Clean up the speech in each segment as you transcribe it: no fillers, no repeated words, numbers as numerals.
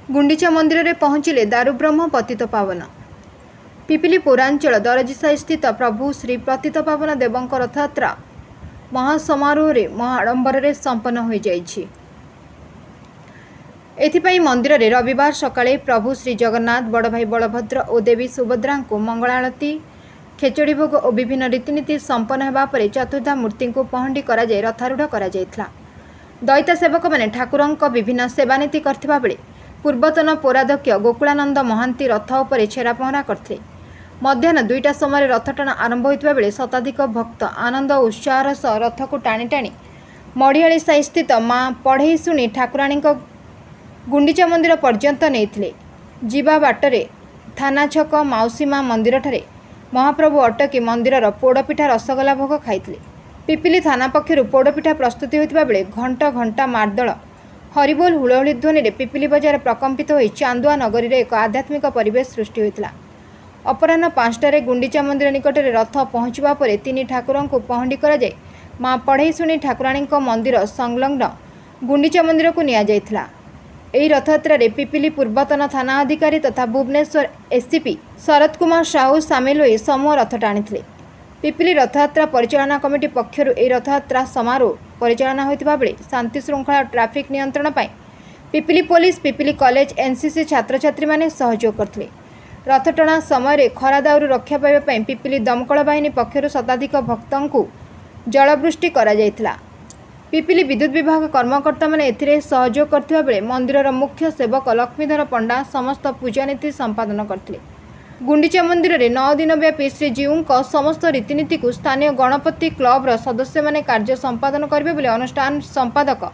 गुंडीचा मंदिर में पहुंचिले दारुब्रह्म पतित पावन। पिपिली पौरांचल दरजीसाई स्थित प्रभु श्री पतित पावन देवंक रथयात्रा महासमारोह महाआडंबर संपन्न हो जाइछि। एथिपाई मंदिर में रविवार सकाळे प्रभु श्री जगन्नाथ बड़ भाई बलभद्र और देवी सुभद्रा को मंगल आरती खेचड़ी भोग और विभिन्न रीतिनीति संपन्न होगा पर चतुर्धा मूर्ति को पहंडी कर रथारूढ़ कर दैता सेवक मैंने ठाकुर विभिन्न सेवानीति करथिबा बेले पूर्वतन पौराध्यक्ष गोकुलानंद महांती रथ उपर छेरा पहरा करते। मध्याह्न 2टा समय रथटଣା आरंभ होता बेले शताधिक भक्त आनंद और उत्साह सह रथ को टाणी टाणी मढ़ियाली साई स्थित माँ पढ़ई शुणी ठाकुराणी गुंडीचा मंदिर पर्यंत नहीं जीवा बाटरे थाना छक माउसी माँ मंदिर ठारे महाप्रभु अटकी मंदिर पोड़पिठा रसगोला भोग खाइथिले। पिपिली थाना पक्षर पोड़पिठा प्रस्तुति होता बेले घंटा घंटा मार्दल हरिबोल हुलहुली ध्वनि रे पिपिली बजार प्रकम्पित हो चांदुआ नगरी रे एक आध्यात्मिक परिवेश सृष्टि होता। अपराह्न 5टारे गुंडीचा मंदिर निकट में रथ पहुँचवा पर 3 ठाकुर को पहंडी कर माँ पढ़ई शुणी ठाकुराणी मंदिर संलग्न गुंडीचा मंदिर को निया जाइथिला। एही रथयात्रा रे पिपिली पूर्वतन थाना अधिकारी तथा भुवनेश्वर एससीपी शरद कुमार साहू सामिल हो समूह रथ टाणी। पिपिली रथयात्रा परिचालना कमिटी पक्षर एही रथयात्रा समारोह परिचालना होता बेले शांति श्रृंखला ट्रैफिक नियंत्रण पर Pipili police Pipili college NCC छात्र छात्री माने सहयोग करथिले। रथटଣା समय खरा दाउरू रक्षा पाइबा पिपिली दमकल बाहिनी पक्षर शताधिक भक्तों को जलवृष्टि करा जायथिला। पिपिली विद्युत विभाग कर्मकर्ता माने एथिरे सहयोग करथिबा बेले मंदिरर मुख्य सेवक लक्ष्मीधर पंडा समस्त पूजानीति संपादन करथिले। गुंडीचा मंदिर में 9 दिन व्यापी श्रीजीऊ समस्त रीतिनीति को स्थानीय गणपति क्लब्र सदस्य माने कार्य संपादन करेंगे बोले अनुष्ठान संपादक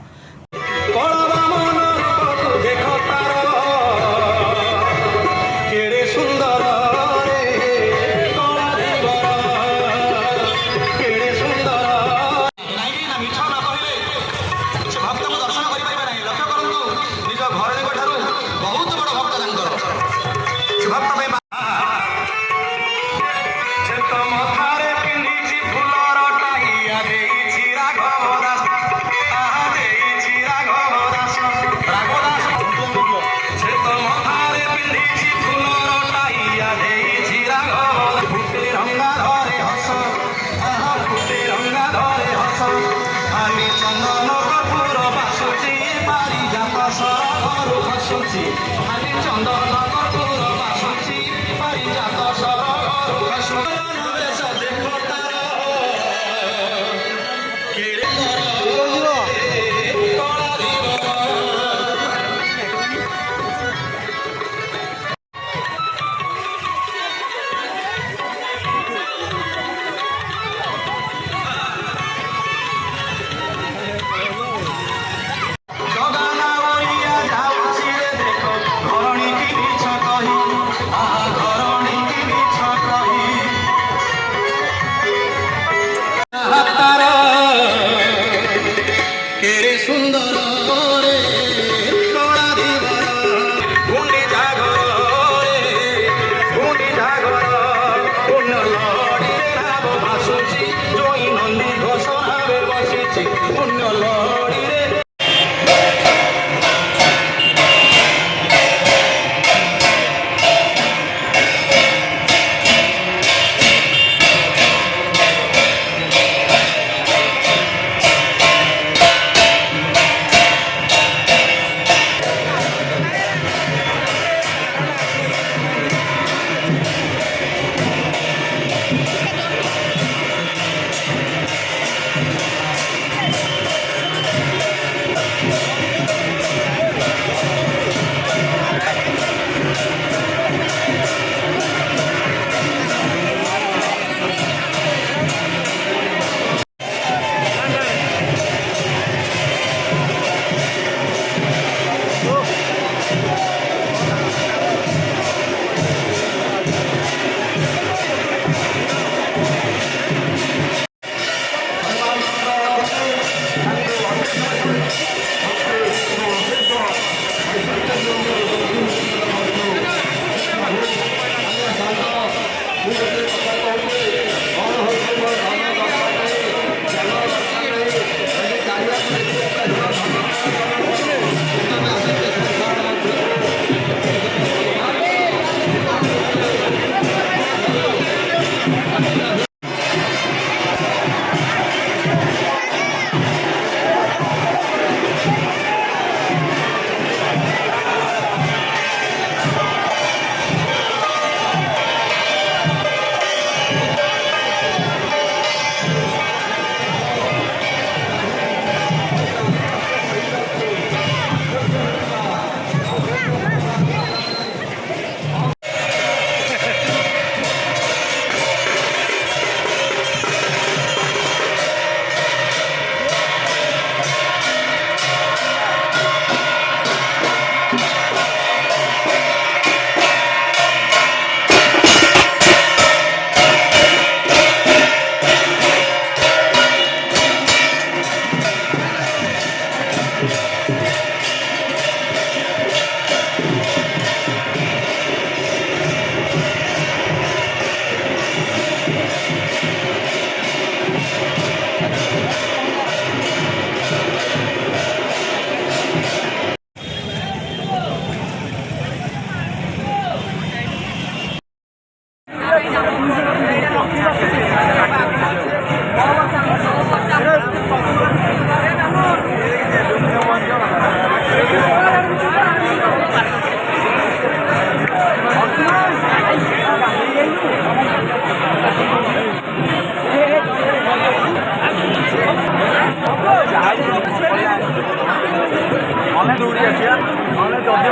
ଆମେ ଦୌଡ଼ି ଆସିବା ନହେଲେ ଯଦି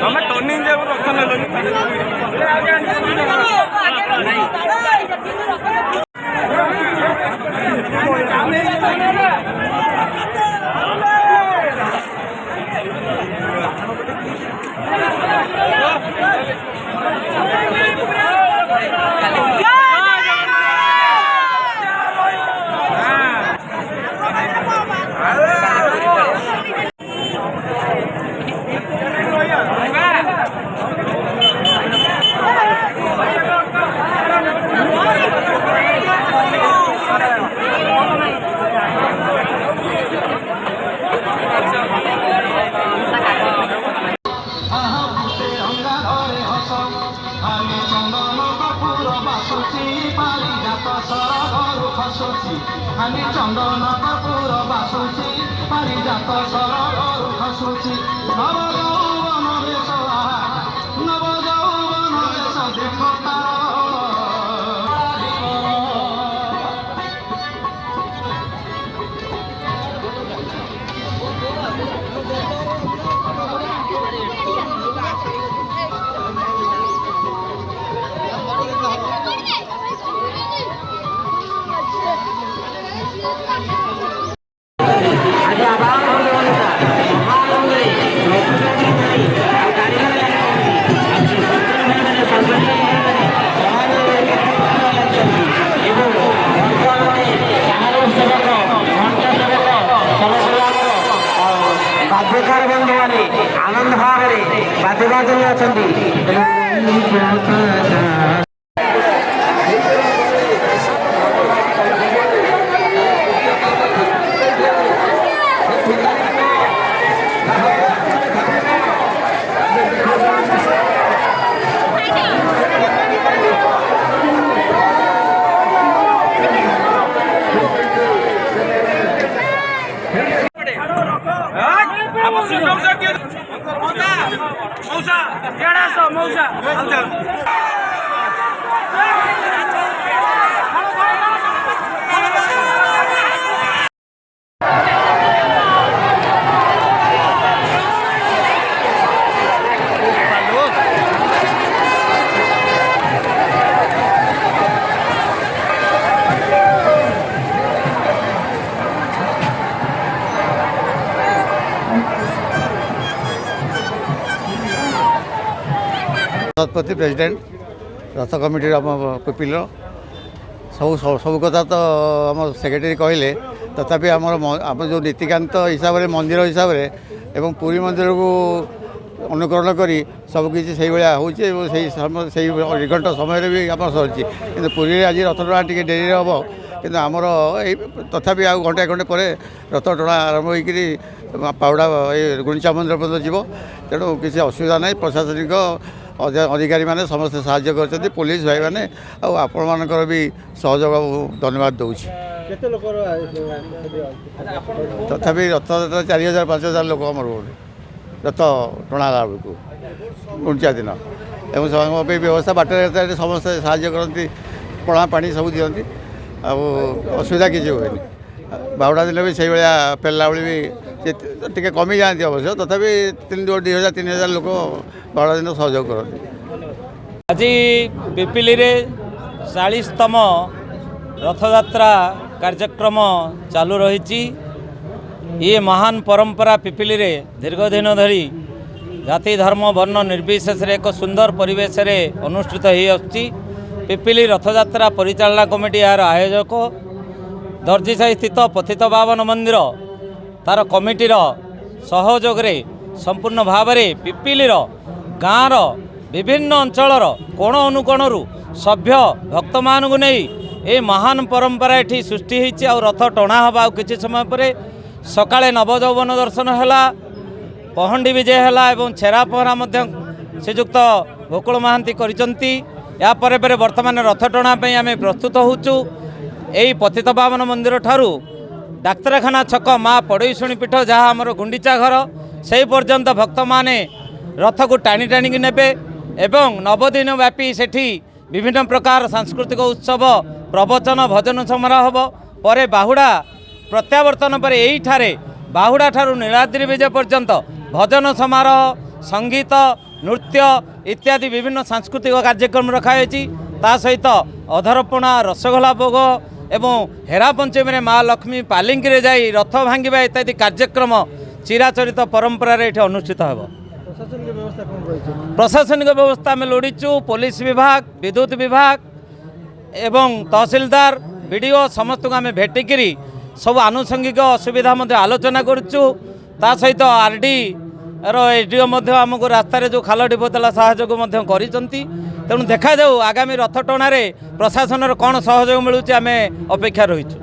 ଆମେ ଟର୍ଣ୍ଣିଂ ଯାକୁ ରଥ ନେଲୁ আমি চন্দন কর্পূর বাসুচি পারিজাত সরগরু খসুচি নব যৌবন বেশ নব যৌবন বেশ দেখো बाध्यकार बंधु मैंने आनंद भाव में बाध्यवादन अच्छा सभापति प्रेसिडेंट रथ कमिटी आम पिपिल सब कथा तो आम सेक्रेटरी कहले तथापि आम जो नीतिकांत हिसाब से मंदिर हिसाब से एवं पुरी मंदिर को अनुकरण करी सबकि से घंटा समय भी आम सरी कि पुरी आज रथ टଣା टी डेरी हम कि आमर तथापि आ घंटे घंटे पर रथ टଣା आरंभ हो पावड़ा गुंडीचा मंदिर पर्यटन जीव तेणु किसी असुविधा ना प्रशासनिक अधिकारी मैंने समस्त साहाय्य कर पुलिस भाई मैंने आपण मानकर भी सहयोग धन्यवाद दूसरी तथापि रथ 4000-5000 लोक आम रथ टଣା बेलू गुंडीचा दिन एवं व्यवस्था बाटर समस्त साहाय्य करती पणा पानी सब दिखती असुविधा किसी हुए बाहुड़ा दिन भी से भाया फेरला भी टी कमी जाती अवश्य तथापि 2000-3000 लोक बाहुड़ा दिन सहयोग करते। आज पिपिली रे 40तम रथयात्रा कार्यक्रम चालू रही। ये महान परंपरा पिपिली रे दीर्घ दिन धरी जाति धर्म वर्ण निर्विशेष एक सुंदर परिवेश रे अनुष्ठित हो पिपिली रथयात्रा परिचालना कमिटी यार आयोजक दर्जीसाही स्थित पतित पावन मंदिर तार कमिटीर सहयोग रे संपूर्ण भाव में पिपिली गाँव विभिन्न अंचलर कोण अनुकोणरू सभ्य भक्त मान को नहीं ये महान परंपरा ये सृष्टि होती आ रथ टणा हवा किसी समय पर सकाळे नवजौवन दर्शन है पहंडी विजय है एवं छेरा पहरा श्रीजुक्त गोकुल महांती करिसंती या परे परे वर्तमान रथ टणा आम प्रस्तुत होचु। यही पतित पावन मंदिर ठारू डाक्तरखाना छक माँ पड़ईशुणी पीठ जहाँ आमर गुंडीचा घर से पर्यंत भक्त माने रथ को टाणी टाणी नेबे एवं 9 दिन व्यापी सेठी विभिन्न प्रकार सांस्कृतिक उत्सव प्रवचन भजन समारोह हम पर बाहुड़ा प्रत्यावर्तन पर यही बाहुड़ा ठारू नीलाद्रि विजय पर्यंत भजन समारोह संगीत नृत्य इत्यादि विभिन्न सांस्कृतिक कार्यक्रम रखाई ता सहित अधरपणा रसगोला भोग एवं हेरा पंचमी में माँ लक्ष्मी पालिंकी रे जाई रथ भांगा इत्यादि कार्यक्रम चिराचरित परंपरा ये अनुष्ठित हो। प्रशासनिक व्यवस्था में लोड़ीचु पुलिस विभाग विद्युत विभाग एवं तहसीलदार बीडीओ समस्त को आम भेटिकी सब आनुषंगिक असुविधा आलोचना करुचु ता सहित आरडी एडीओ आमको रास्तार जो खाल डिपोतला साहयोग तेणु देखा जाऊ आगामी रथ टणार प्रशासन कौन सहयोग मिलूँ आम अपेक्षा रही।